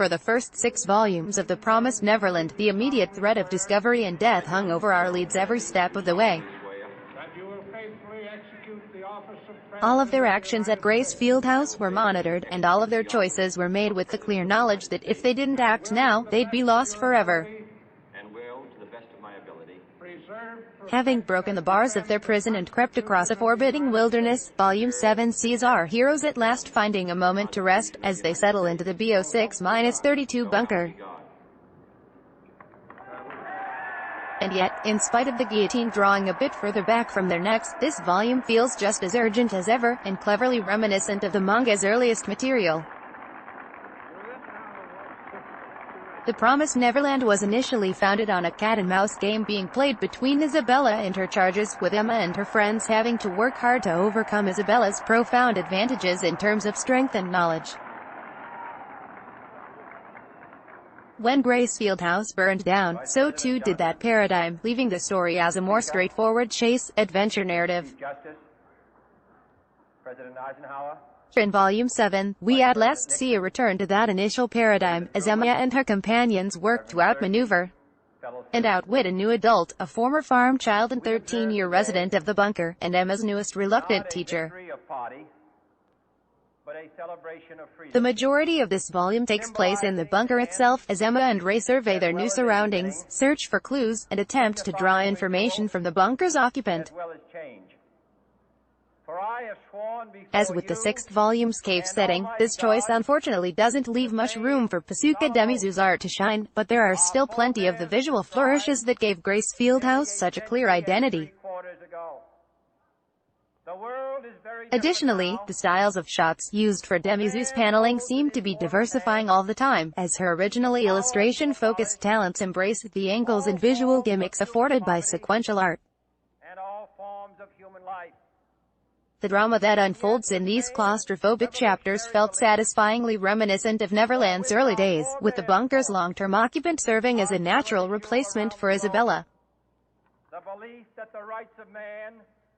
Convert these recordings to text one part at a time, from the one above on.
For the first 6 volumes of The Promised Neverland, the immediate threat of discovery and death hung over our leads every step of the way. All of their actions at Grace Fieldhouse were monitored, and all of their choices were made with the clear knowledge that if they didn't act now, they'd be lost forever. Having broken the bars of their prison and crept across a forbidding wilderness, Volume 7 sees our heroes at last finding a moment to rest, as they settle into the BO6-32 bunker. And yet, in spite of the guillotine drawing a bit further back from their necks, this volume feels just as urgent as ever, and cleverly reminiscent of the manga's earliest material. The Promised Neverland was initially founded on a cat-and-mouse game being played between Isabella and her charges, with Emma and her friends having to work hard to overcome Isabella's profound advantages in terms of strength and knowledge. When Grace Fieldhouse burned down, so too did that paradigm, leaving the story as a more straightforward chase-adventure narrative. In Volume 7, we at last see a return to that initial paradigm, as Emma and her companions work to outmaneuver and outwit a new adult, a former farm child and 13-year resident of the bunker, and Emma's newest reluctant teacher. The majority of this volume takes place in the bunker itself, as Emma and Ray survey their new surroundings, search for clues, and attempt to draw information from the bunker's occupant. As with the 6th volume's cave setting, this choice unfortunately doesn't leave much room for Pasuka Demizu's art to shine, but there are still plenty of the visual flourishes that gave Grace Fieldhouse such a clear identity. Additionally, the styles of shots used for Demizu's paneling seem to be diversifying all the time, as her originally illustration-focused talents embrace the angles and visual gimmicks afforded by sequential art. The drama that unfolds in these claustrophobic chapters felt satisfyingly reminiscent of Neverland's early days, with the bunker's long-term occupant serving as a natural replacement for Isabella.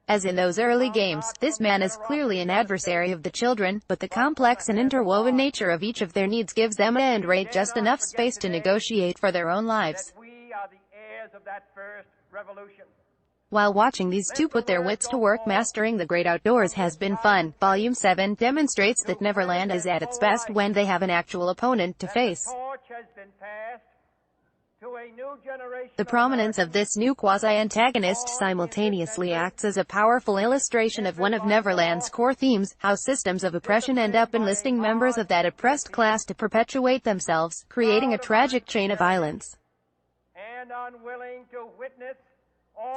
As in those early games, this man is clearly an adversary of the children, but the complex and interwoven nature of each of their needs gives Emma and Ray just enough space to negotiate for their own lives. While watching these two put their wits to work mastering the great outdoors has been fun, Volume 7 demonstrates that Neverland is at its best when they have an actual opponent to face. The prominence of this new quasi-antagonist simultaneously acts as a powerful illustration of one of Neverland's core themes, how systems of oppression end up enlisting members of that oppressed class to perpetuate themselves, creating a tragic chain of violence.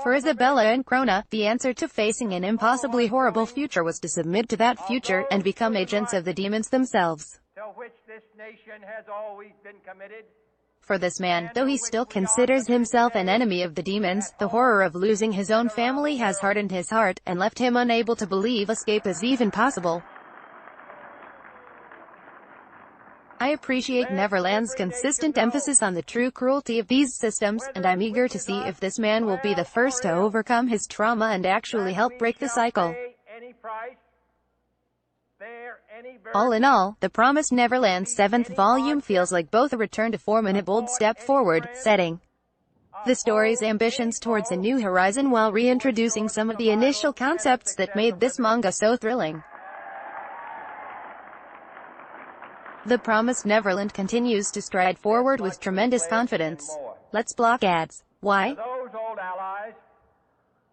For Isabella and Krona, the answer to facing an impossibly horrible future was to submit to that future, and become agents of the demons themselves. For this man, though he still considers himself an enemy of the demons, the horror of losing his own family has hardened his heart, and left him unable to believe escape is even possible. I appreciate Neverland's consistent emphasis on the true cruelty of these systems, and I'm eager to see if this man will be the first to overcome his trauma and actually help break the cycle. All in all, The Promised Neverland's 7th volume feels like both a return to form and a bold step forward, setting the story's ambitions towards a new horizon while reintroducing some of the initial concepts that made this manga so thrilling. The Promised Neverland continues to stride forward with tremendous confidence. Let's block ads. Why?